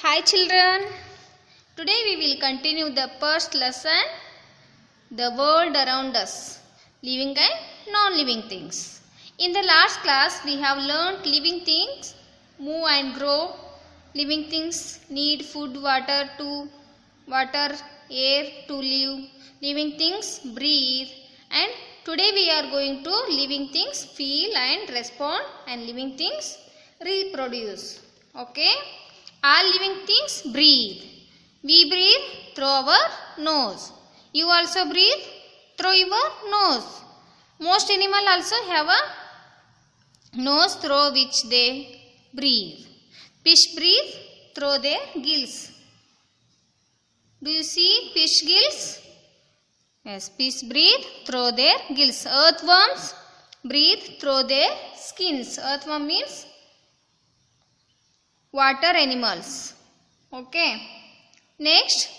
Hi children, today we will continue the first lesson, the world around us, living and non-living things. In the last class we have learnt living things move and grow, living things need food, water, air to live, living things breathe, and today we are going to living things feel and respond, and living things reproduce. Okay? All living things breathe. We breathe through our nose. You also breathe through your nose. Most animals also have a nose through which they breathe. Fish breathe through their gills. Do you see fish gills? Yes, fish breathe through their gills. Earthworms breathe through their skins. Earthworm means water animals. Okay. Next,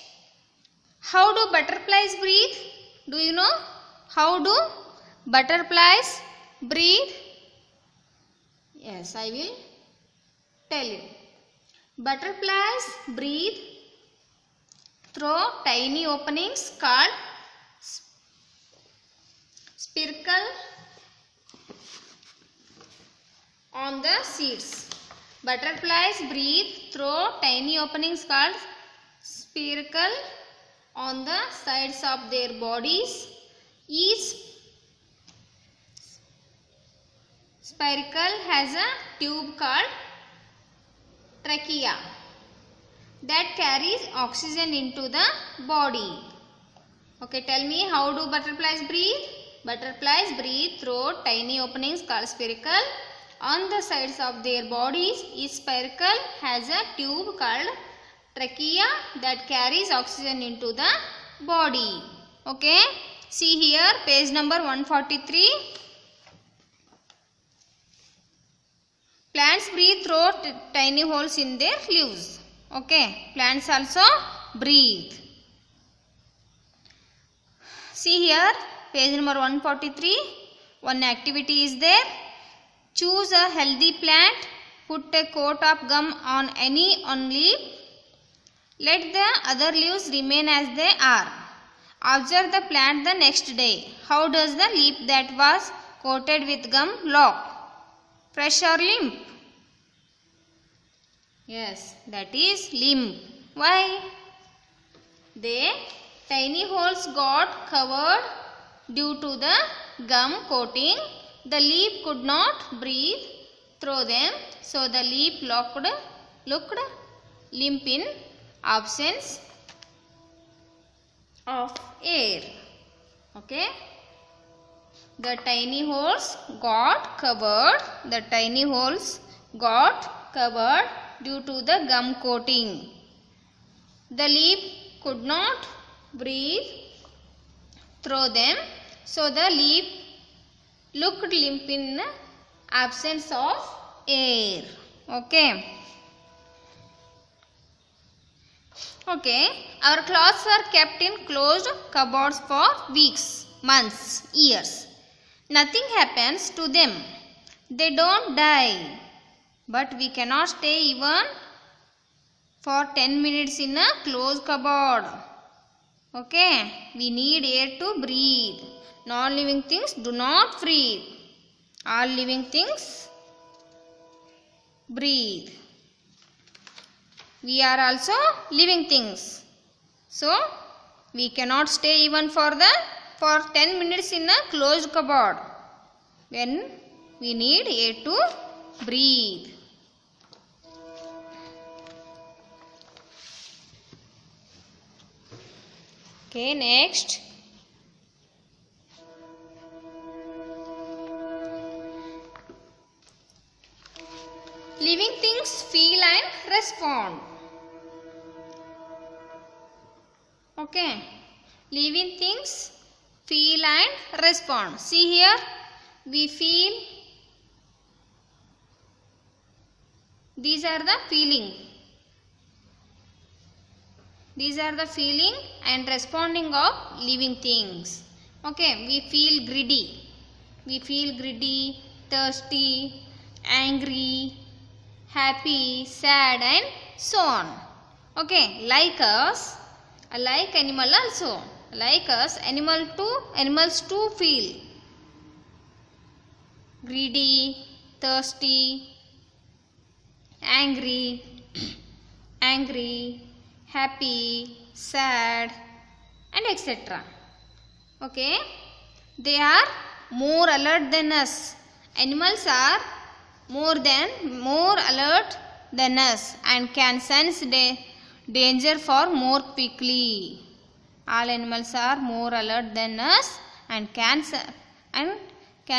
how do butterflies breathe? Do you know how do butterflies breathe? Yes, I will tell you. Butterflies breathe through tiny openings called spiracle on the seeds. Butterflies breathe through tiny openings called spiracle on the sides of their bodies. Each spiracle has a tube called trachea that carries oxygen into the body. Okay, tell me, how do butterflies breathe? Butterflies breathe through tiny openings called spiracle on the sides of their bodies. Each spiracle has a tube called trachea that carries oxygen into the body. Okay. See here, page number 143. Plants breathe through tiny holes in their leaves. Okay. Plants also breathe. See here, page number 143. One activity is there. Choose a healthy plant. Put a coat of gum on any one leaf. Let the other leaves remain as they are. Observe the plant the next day. How does the leaf that was coated with gum look? Fresh or limp? Yes, that is limp. Why? The tiny holes got covered due to the gum coating. The leaf could not breathe through them, so the leaf looked limp in absence of air. Okay. The tiny holes got covered. The tiny holes got covered due to the gum coating. The leaf could not breathe through them, so the leaf looked limp in absence of air. Okay. Okay. Our clothes were kept in closed cupboards for weeks, months, years. Nothing happens to them. They don't die. But we cannot stay even for 10 minutes in a closed cupboard. Okay. We need air to breathe. Non-living things do not breathe. All living things breathe. We are also living things. So, we cannot stay even for 10 minutes in a closed cupboard when we need air to breathe. Okay, next. Living things feel and respond. Okay. Living things feel and respond. See here, we feel. These are the feeling. These are the feeling and responding of living things. Okay. We feel greedy. We feel greedy, thirsty, angry, happy, sad and so on. Okay, like us, like animal also. Like us, animals too feel greedy, thirsty, angry, happy, sad, and etc. Okay, they are more alert than us. Animals are more alert than us and can sense danger far more quickly. All animals are more alert than us and can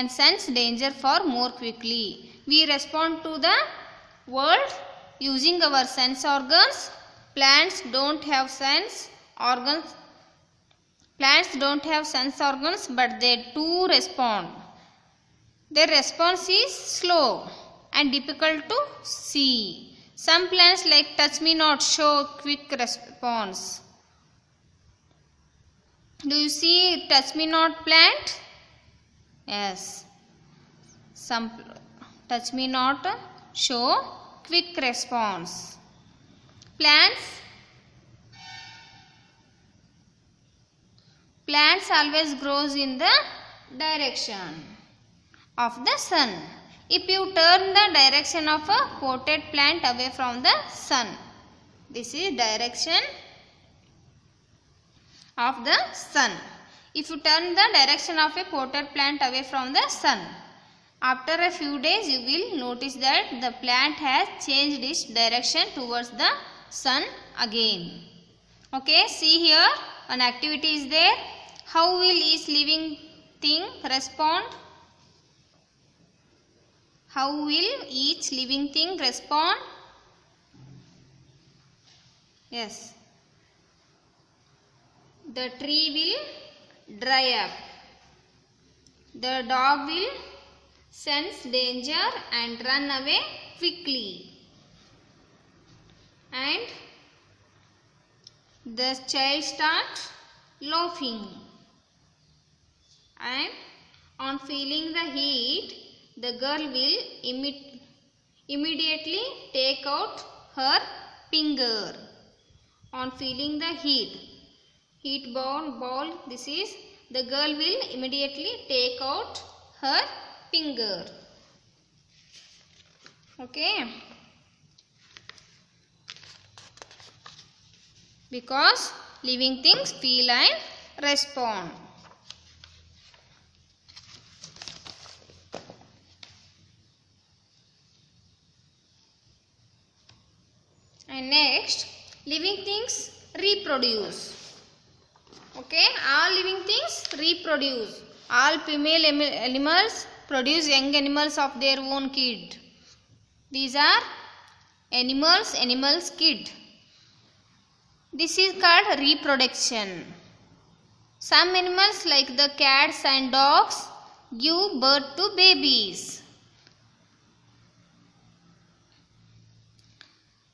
sense danger far more quickly. We respond to the world using our sense organs. Plants don't have sense organs, but they too respond. Their response is slow and difficult to see. Some plants like touch me not show quick response. Do you see touch me not plant? Yes. Some touch me not show quick response. Plants always grows in the direction of the sun. If you turn the direction of a potted plant away from the sun, this is direction of the sun. If you turn the direction of a potted plant away from the sun, after a few days you will notice that the plant has changed its direction towards the sun again. Okay, see here an activity is there. How will each living thing respond? How will each living thing respond? Yes. The tree will dry up. The dog will sense danger and run away quickly. And the child starts laughing. And on feeling the heat, the girl will immediately take out her finger. On feeling the heat ball, this is the girl will immediately take out her finger. Okay, because living things feel and respond. And next, living things reproduce. Okay, all living things reproduce. All female animals produce young animals of their own kid. These are animals kid. This is called reproduction. Some animals like the cats and dogs give birth to babies.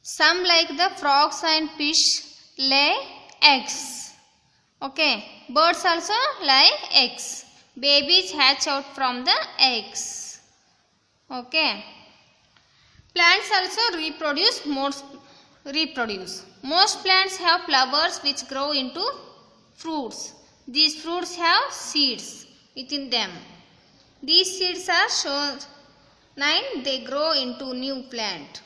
Some like the frogs and fish lay eggs. Okay, birds also lay eggs. Babies hatch out from the eggs. Okay, plants also reproduce. Most plants have flowers which grow into fruits. These fruits have seeds within them. These seeds are shown. They grow into new plant.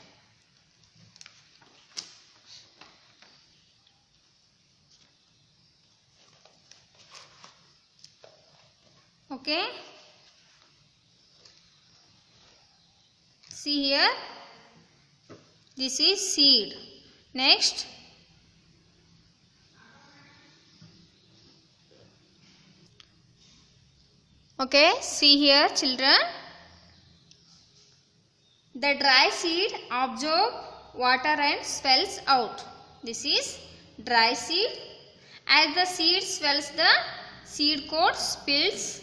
Okay, see here, this is seed. Next, okay, see here children, the dry seed absorbs water and swells out. This is dry seed. As the seed swells, the seed coat spills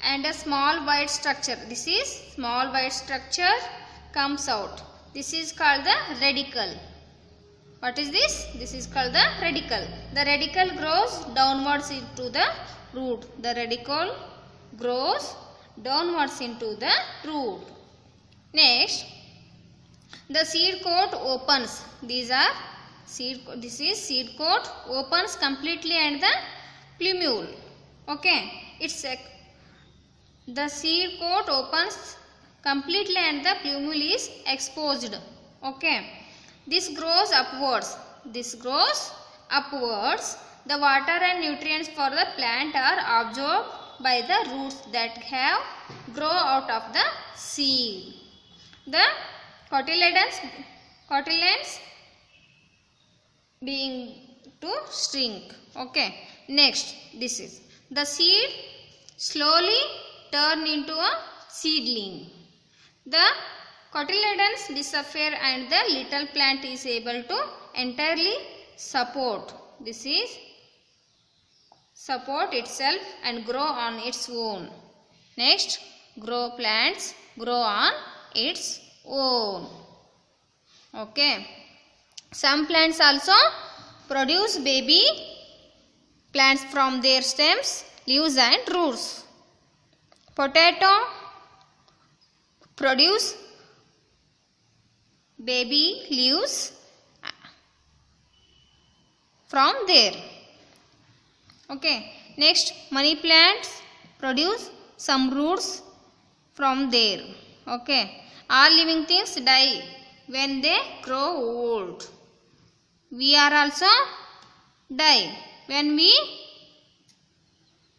and a small white structure, this is small white structure, comes out. This is called the radicle. What is this? This is called the radicle. The radicle grows downwards into the root. The radicle grows downwards into the root. Next, the seed coat opens. These are This is seed coat opens completely and the plumule. Okay, the seed coat opens completely and the plumule is exposed. Okay, this grows upwards. The water and nutrients for the plant are absorbed by the roots that have grow out of the seed. The cotyledons being to shrink. Okay, next, this is the seed slowly turn into a seedling. The cotyledons disappear and the little plant is able to entirely support. This is support itself and grow on its own. Next, plants grow on its own. Okay. Some plants also produce baby plants from their stems, leaves and roots. Potato produce baby leaves from there. Okay. Next, money plants produce some roots from there. Okay. All living things die when they grow old. We are also die when we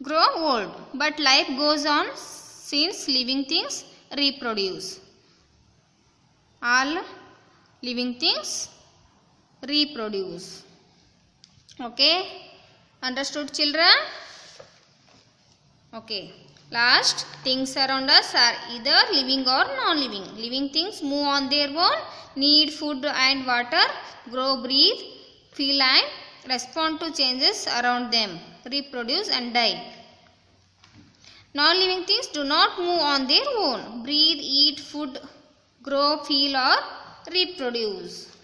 grow old. But life goes on since living things reproduce. All living things reproduce. Okay. Understood, children? Okay. Last, things around us are either living or non-living. Living things move on their own, need food and water, grow, breathe, feel and respond to changes around them, reproduce and die. Non-living things do not move on their own, breathe, eat food, grow, feel or reproduce.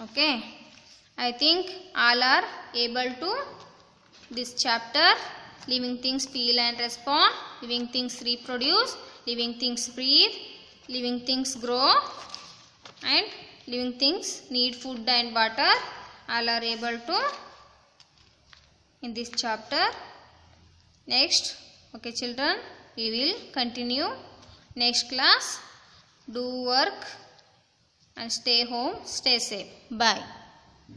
Okay. I think all are able to this chapter. Living things feel and respond, living things reproduce, living things breathe, living things grow and living things need food and water. All are able to in this chapter. Next, okay children, we will continue next class. Do work and stay home, stay safe. Bye.